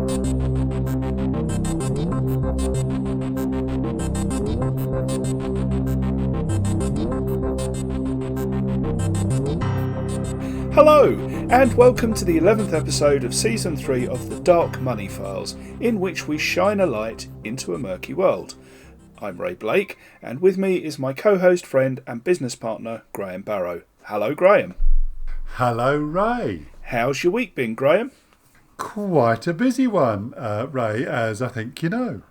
Hello, and welcome to the 11th episode of Season 3 of the Dark Money Files, in which we shine a light into a murky world. I'm Ray Blake, and with me is my co-host, friend and business partner, Graham Barrow. Hello, Graham. Hello, Ray. How's your week been, Graham? Quite a busy one, Ray, as I think you know.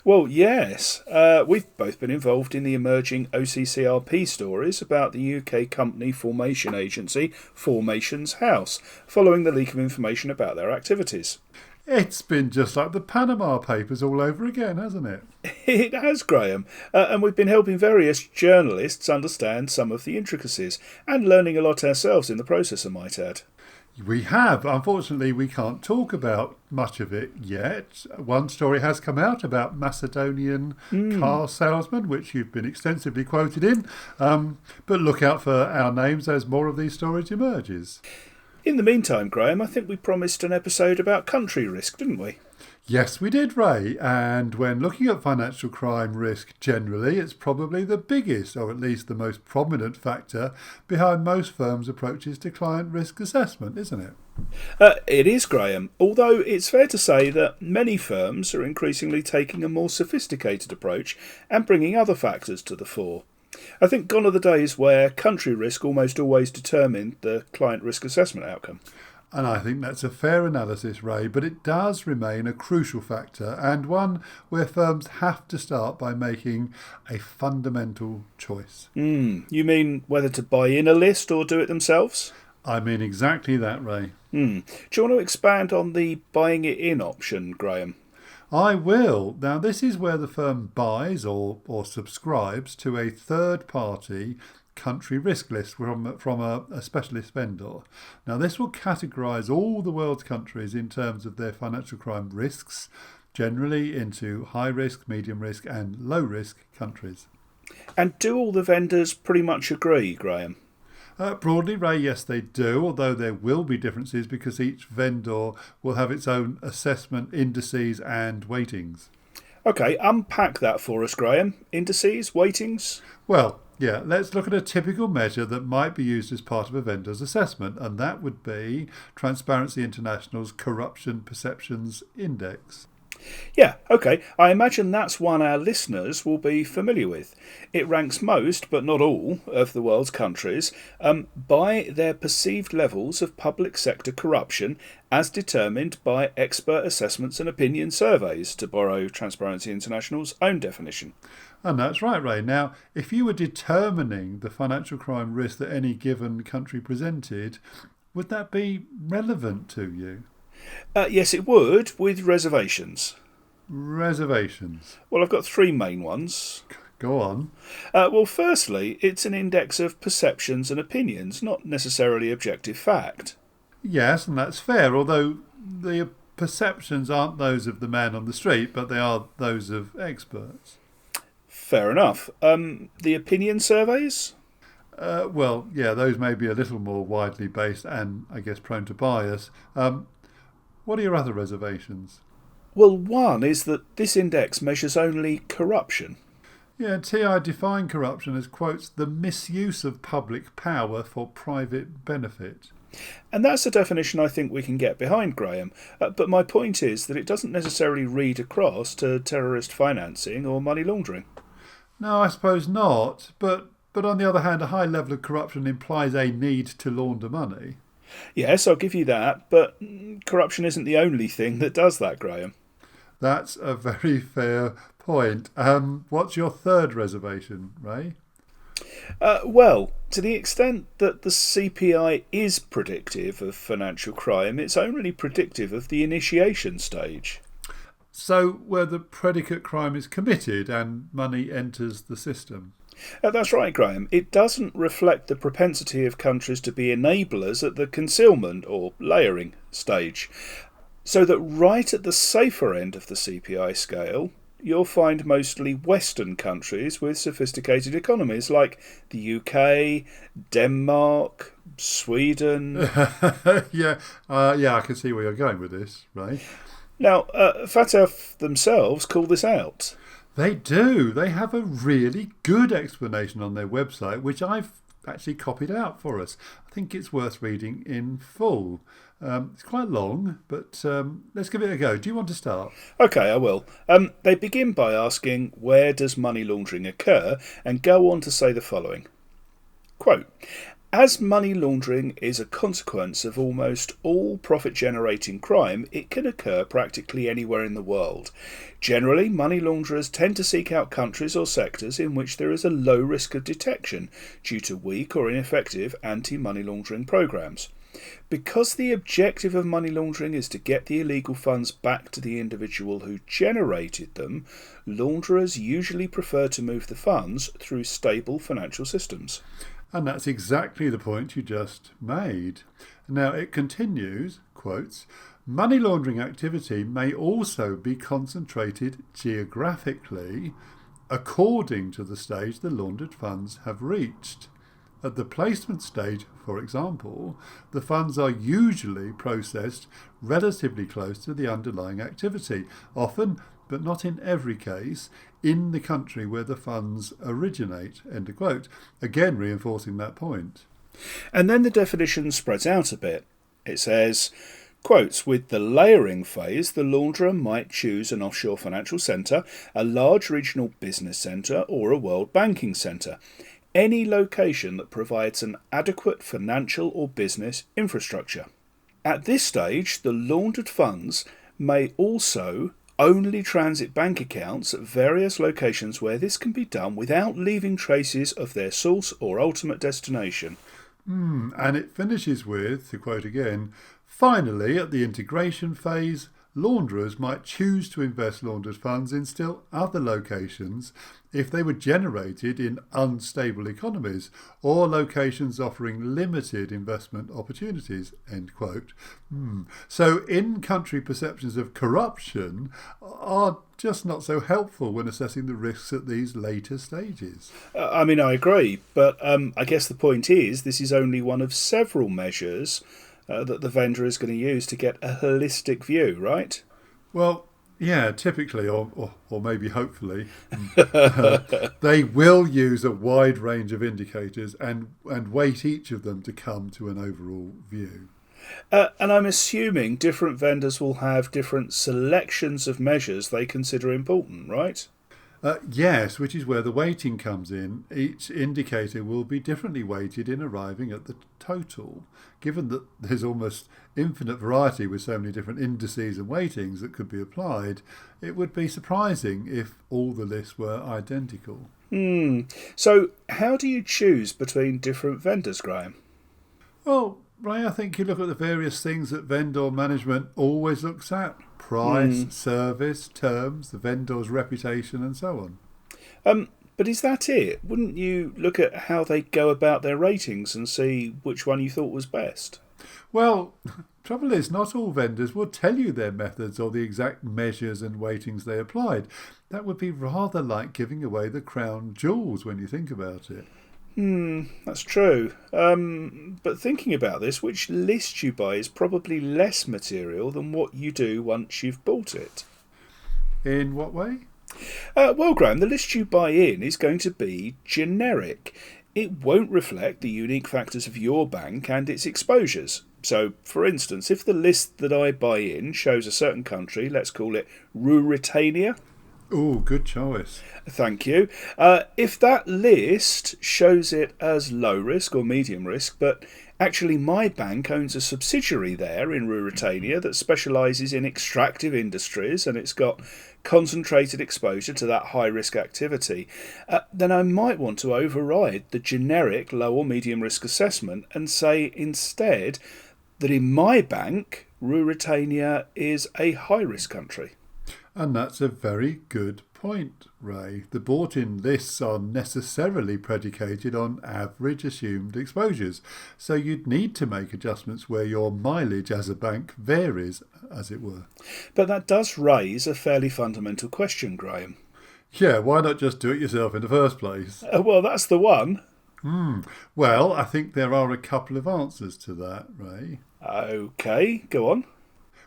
Well, yes. We've both been involved in the emerging OCCRP stories about the UK company formation agency Formations House, following the leak of information about their activities. It's been just like the Panama Papers all over again, hasn't it? It has, Graham, and we've been helping various journalists understand some of the intricacies, and learning a lot ourselves in the process, I might add. We have. Unfortunately, we can't talk about much of it yet. One story has come out about Macedonian car salesmen, which you've been extensively quoted in. But look out for our names as more of these stories emerges. In the meantime, Graham, I think we promised an episode about country risk, didn't we? Yes, we did, Ray. And when looking at financial crime risk generally, it's probably the biggest, or at least the most prominent factor behind most firms' approaches to client risk assessment, isn't it? It is, Graham, although it's fair to say that many firms are increasingly taking a more sophisticated approach and bringing other factors to the fore. I think gone are the days where country risk almost always determined the client risk assessment outcome. And I think that's a fair analysis, Ray, but it does remain a crucial factor and one where firms have to start by making a fundamental choice. You mean whether to buy in a list or do it themselves? I mean exactly that, Ray. Do you want to expand on the buying it in option, Graham? I will. Now, this is where the firm buys or subscribes to a third-party country risk list from a specialist vendor. Now, this will categorise all the world's countries in terms of their financial crime risks, generally into high risk, medium risk and low risk countries. And do all the vendors pretty much agree, Graham? Broadly, Ray, yes, they do, although there will be differences because each vendor will have its own assessment indices and weightings. OK, unpack that for us, Graham. Indices, weightings? Well, yeah, let's look at a typical measure that might be used as part of a vendor's assessment, and that would be Transparency International's Corruption Perceptions Index. Yeah, OK, I imagine that's one our listeners will be familiar with. It ranks most, but not all, of the world's countries by their perceived levels of public sector corruption as determined by expert assessments and opinion surveys, to borrow Transparency International's own definition. And that's right, Ray. Now, if you were determining the financial crime risk that any given country presented, would that be relevant to you? Yes, it would, with reservations. Reservations? Well, I've got three main ones. Go on. Well, firstly, it's an index of perceptions and opinions, not necessarily objective fact. Yes, and that's fair, although the perceptions aren't those of the man on the street, but they are those of experts. Fair enough. The opinion surveys? Well, yeah, those may be a little more widely based and, I guess, prone to bias. What are your other reservations? Well, one is that this index measures only corruption. Yeah, TI define corruption as, quotes, the misuse of public power for private benefit. And that's a definition I think we can get behind, Graham. But my point is that it doesn't necessarily read across to terrorist financing or money laundering. No, I suppose not. But on the other hand, a high level of corruption implies a need to launder money. Yes, I'll give you that, but corruption isn't the only thing that does that, Graham. That's a very fair point. What's your third reservation, Ray? Well, to the extent that the CPI is predictive of financial crime, it's only predictive of the initiation stage. So where the predicate crime is committed and money enters the system? That's right, Graham. It doesn't reflect the propensity of countries to be enablers at the concealment or layering stage. So that right at the safer end of the CPI scale, you'll find mostly Western countries with sophisticated economies like the UK, Denmark, Sweden. Yeah, I can see where you're going with this, right? Now, FATF themselves call this out. They do. They have a really good explanation on their website, which I've actually copied out for us. I think it's worth reading in full. It's quite long, but let's give it a go. Do you want to start? Okay, I will. They begin by asking, where does money laundering occur? And go on to say the following. Quote, as money laundering is a consequence of almost all profit-generating crime, it can occur practically anywhere in the world. Generally, money launderers tend to seek out countries or sectors in which there is a low risk of detection due to weak or ineffective anti-money laundering programs. Because the objective of money laundering is to get the illegal funds back to the individual who generated them, launderers usually prefer to move the funds through stable financial systems. And that's exactly the point you just made. Now it continues, quotes, money laundering activity may also be concentrated geographically according to the stage the laundered funds have reached. At the placement stage, for example, the funds are usually processed relatively close to the underlying activity, often, but not in every case, in the country where the funds originate, end of quote, again reinforcing that point. And then the definition spreads out a bit. It says, quotes, with the layering phase, the launderer might choose an offshore financial centre, a large regional business centre, or a world banking centre. Any location that provides an adequate financial or business infrastructure. At this stage, the laundered funds may also only transit bank accounts at various locations where this can be done without leaving traces of their source or ultimate destination. And it finishes with, to quote again, finally, at the integration phase, launderers might choose to invest laundered funds in still other locations if they were generated in unstable economies or locations offering limited investment opportunities, end quote. So in-country perceptions of corruption are just not so helpful when assessing the risks at these later stages. I agree, but I guess the point is this is only one of several measures that the vendor is going to use to get a holistic view, right? Well, yeah, typically, or maybe hopefully, they will use a wide range of indicators and weight each of them to come to an overall view. And I'm assuming different vendors will have different selections of measures they consider important, right? Yes, which is where the weighting comes in. Each indicator will be differently weighted in arriving at the total. Given that there's almost infinite variety with so many different indices and weightings that could be applied, it would be surprising if all the lists were identical. So how do you choose between different vendors, Graham? Well, Ray, I think you look at the various things that vendor management always looks at. Price, service, terms, the vendor's reputation and so on. But is that it? Wouldn't you look at how they go about their ratings and see which one you thought was best? Well, trouble is, not all vendors will tell you their methods or the exact measures and weightings they applied. That would be rather like giving away the crown jewels when you think about it. That's true. But thinking about this, which list you buy is probably less material than what you do once you've bought it. In what way? Well, Graham, the list you buy in is going to be generic. It won't reflect the unique factors of your bank and its exposures. So, for instance, if the list that I buy in shows a certain country, let's call it Ruritania. Oh, good choice. Thank you. If that list shows it as low risk or medium risk, but actually my bank owns a subsidiary there in Ruritania that specialises in extractive industries and it's got concentrated exposure to that high risk activity, then I might want to override the generic low or medium risk assessment and say instead that in my bank, Ruritania is a high risk country. And that's a very good point, Ray. The bought-in lists are necessarily predicated on average assumed exposures, so you'd need to make adjustments where your mileage as a bank varies, as it were. But that does raise a fairly fundamental question, Graham. Yeah, why not just do it yourself in the first place? Well, that's the one. Well, I think there are a couple of answers to that, Ray. Okay, go on.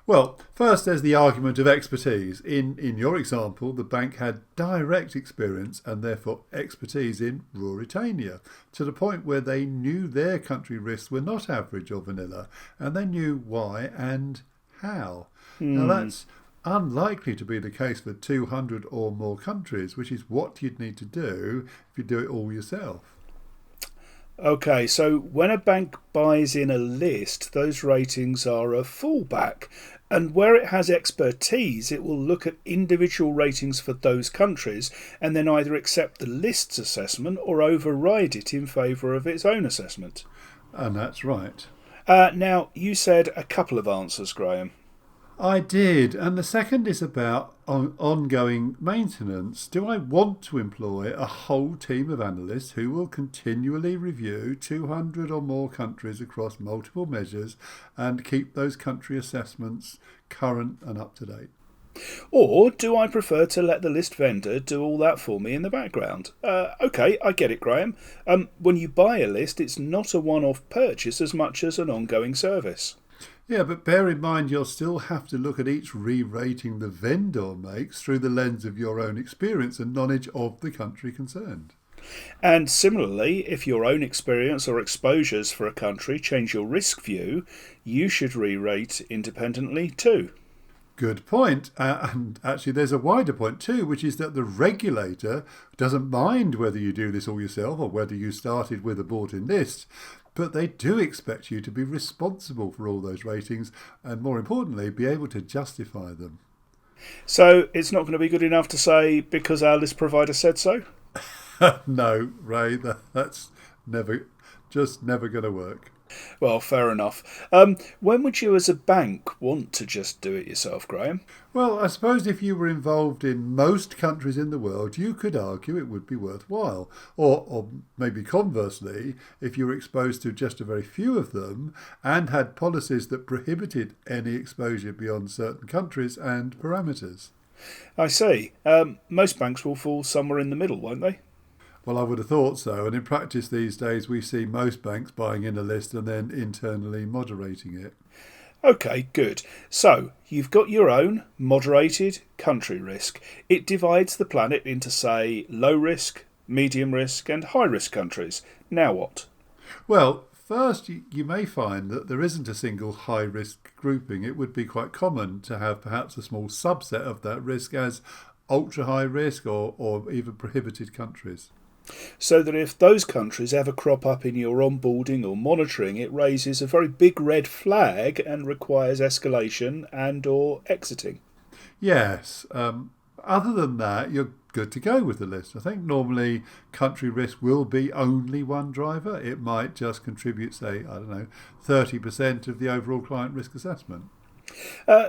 Well, first there's the argument of expertise. In your example, the bank had direct experience and therefore expertise in Ruritania, to the point where they knew their country risks were not average or vanilla, and they knew why and how. Now that's unlikely to be the case for 200 or more countries, which is what you'd need to do if you do it all yourself. Okay, so when a bank buys in a list, those ratings are a fallback. And where it has expertise, it will look at individual ratings for those countries and then either accept the list's assessment or override it in favour of its own assessment. And that's right. Now, you said a couple of answers, Graham. I did, and the second is about ongoing maintenance. Do I want to employ a whole team of analysts who will continually review 200 or more countries across multiple measures and keep those country assessments current and up to date? Or do I prefer to let the list vendor do all that for me in the background? Okay, I get it, Graham. When you buy a list, it's not a one-off purchase as much as an ongoing service. Yeah, but bear in mind you'll still have to look at each re-rating the vendor makes through the lens of your own experience and knowledge of the country concerned. And similarly, if your own experience or exposures for a country change your risk view, you should re-rate independently too. Good point. And actually, there's a wider point too, which is that the regulator doesn't mind whether you do this all yourself or whether you started with a bought-in list. But they do expect you to be responsible for all those ratings and, more importantly, be able to justify them. So it's not going to be good enough to say, because our list provider said so? No, Ray, that's never going to work. Well, fair enough. When would you as a bank want to just do it yourself, Graham? Well, I suppose if you were involved in most countries in the world, you could argue it would be worthwhile. Or maybe conversely, if you were exposed to just a very few of them and had policies that prohibited any exposure beyond certain countries and parameters. I see. Most banks will fall somewhere in the middle, won't they? Well, I would have thought so. And in practice these days, we see most banks buying in a list and then internally moderating it. Okay, good. So, you've got your own moderated country risk. It divides the planet into, say, low risk, medium risk and high risk countries. Now what? Well, first, you may find that there isn't a single high risk grouping. It would be quite common to have perhaps a small subset of that risk as ultra high risk or even prohibited countries. So that if those countries ever crop up in your onboarding or monitoring, it raises a very big red flag and requires escalation and or exiting. Yes. Other than that, you're good to go with the list. I think normally country risk will be only one driver. It might just contribute, say, 30% of the overall client risk assessment.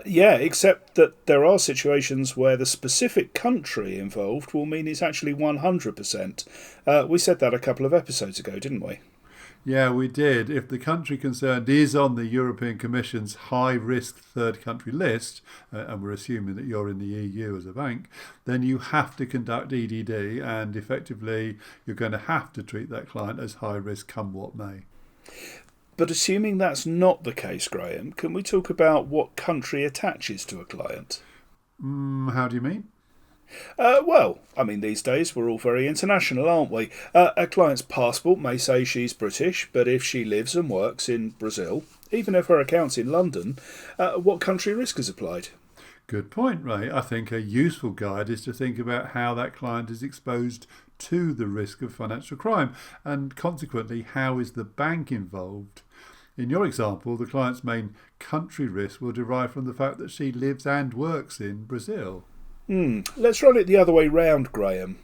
Yeah, except that there are situations where the specific country involved will mean it's actually 100%. We said that a couple of episodes ago, didn't we? Yeah, we did. If the country concerned is on the European Commission's high-risk third country list, and we're assuming that you're in the EU as a bank, then you have to conduct EDD and effectively you're going to have to treat that client as high risk come what may. But assuming that's not the case, Graham, can we talk about what country attaches to a client? How do you mean? Well, I mean, these days we're all very international, aren't we? A client's passport may say she's British, but if she lives and works in Brazil, even if her account's in London, what country risk is applied? Good point, Ray. I think a useful guide is to think about how that client is exposed to the risk of financial crime and consequently how is the bank involved. In your example, the client's main country risk will derive from the fact that she lives and works in Brazil. Let's run it the other way round, Graham.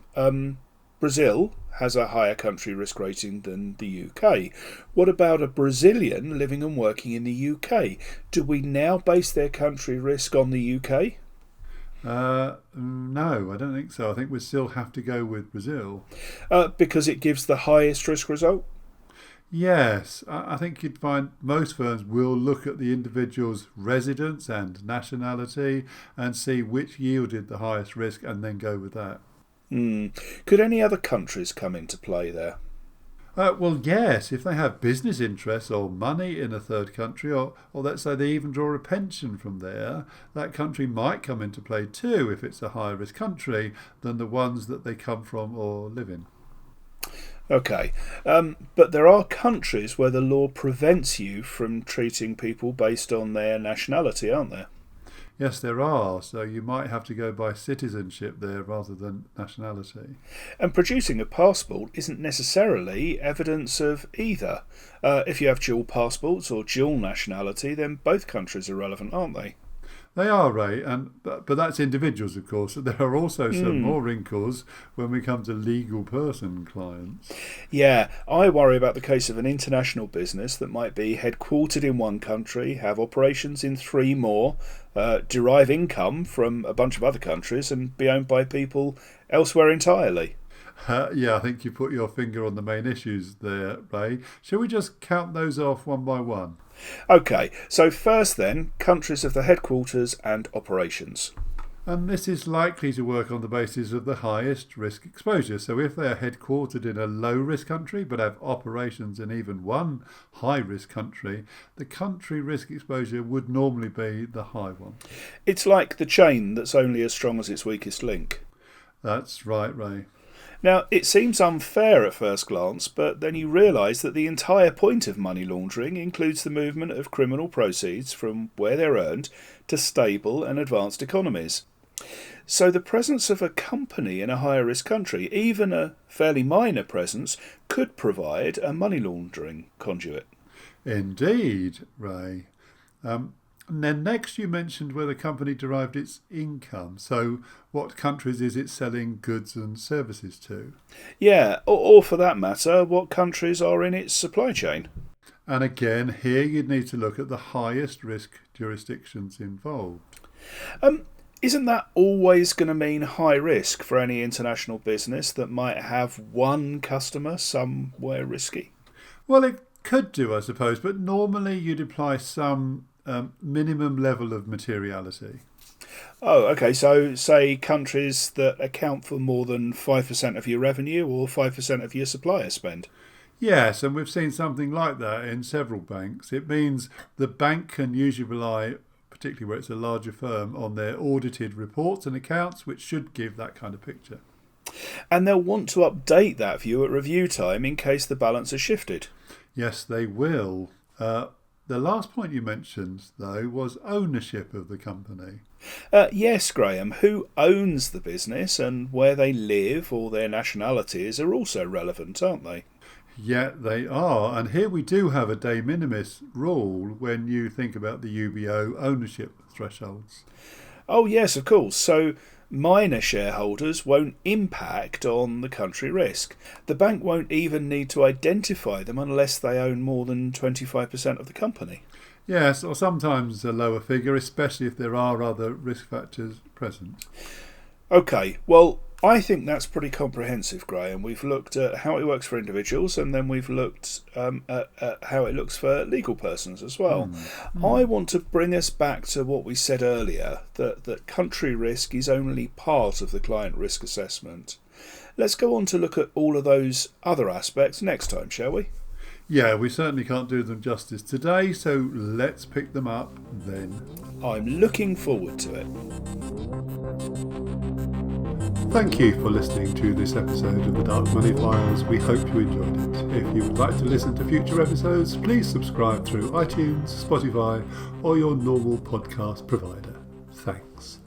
Brazil has a higher country risk rating than the UK. What about a Brazilian living and working in the UK? Do we now base their country risk on the UK? No, I don't think so. I think we still have to go with Brazil. Because it gives the highest risk result? Yes, I think you'd find most firms will look at the individual's residence and nationality and see which yielded the highest risk and then go with that. Could any other countries come into play there? Well, yes, if they have business interests or money in a third country, or let's say they even draw a pension from there, that country might come into play too if it's a higher risk country than the ones that they come from or live in. Okay, but there are countries where the law prevents you from treating people based on their nationality, aren't there? Yes, there are, so you might have to go by citizenship there rather than nationality. And producing a passport isn't necessarily evidence of either. If you have dual passports or dual nationality, then both countries are relevant, aren't they? They are, Ray, but that's individuals, of course. There are also some more wrinkles when we come to legal person clients. Yeah, I worry about the case of an international business that might be headquartered in one country, have operations in three more, derive income from a bunch of other countries, and be owned by people elsewhere entirely. Yeah, I think you put your finger on the main issues there, Ray. Shall we just count those off one by one? Okay, so first then, countries of the headquarters and operations. And this is likely to work on the basis of the highest risk exposure. So if they are headquartered in a low risk country but have operations in even one high risk country, the country risk exposure would normally be the high one. It's like the chain that's only as strong as its weakest link. That's right, Ray. Now, it seems unfair at first glance, but then you realise that the entire point of money laundering includes the movement of criminal proceeds from where they're earned to stable and advanced economies. So the presence of a company in a higher risk country, even a fairly minor presence, could provide a money laundering conduit. Indeed, Ray. And then next you mentioned where the company derived its income. So what countries is it selling goods and services to? Yeah, or for that matter, what countries are in its supply chain. And again, here you'd need to look at the highest risk jurisdictions involved. Isn't that always going to mean high risk for any international business that might have one customer somewhere risky? Well, it could do, I suppose, but normally you'd apply some minimum level of materiality. Oh, okay. So, say countries that account for more than 5% of your revenue or 5% of your supplier spend. Yes, and we've seen something like that in several banks. It means the bank can usually rely, particularly where it's a larger firm, on their audited reports and accounts, which should give that kind of picture. And they'll want to update that view at review time in case the balance has shifted. Yes, they will. The last point you mentioned, though, was ownership of the company. Yes, Graham, who owns the business and where they live or their nationalities are also relevant, aren't they? Yeah, they are. And here we do have a de minimis rule when you think about the UBO ownership thresholds. Oh, yes, of course. So minor shareholders won't impact on the country risk. The bank won't even need to identify them unless they own more than 25% of the company. Yes, or sometimes a lower figure, especially if there are other risk factors present. Okay, well, I think that's pretty comprehensive, Graham. We've looked at how it works for individuals and then we've looked at how it looks for legal persons as well. I want to bring us back to what we said earlier, that country risk is only part of the client risk assessment. Let's go on to look at all of those other aspects next time, shall we? Yeah, we certainly can't do them justice today, so let's pick them up then. I'm looking forward to it. Thank you for listening to this episode of the Dark Money Files. We hope you enjoyed it. If you would like to listen to future episodes, please subscribe through iTunes, Spotify, or your normal podcast provider. Thanks.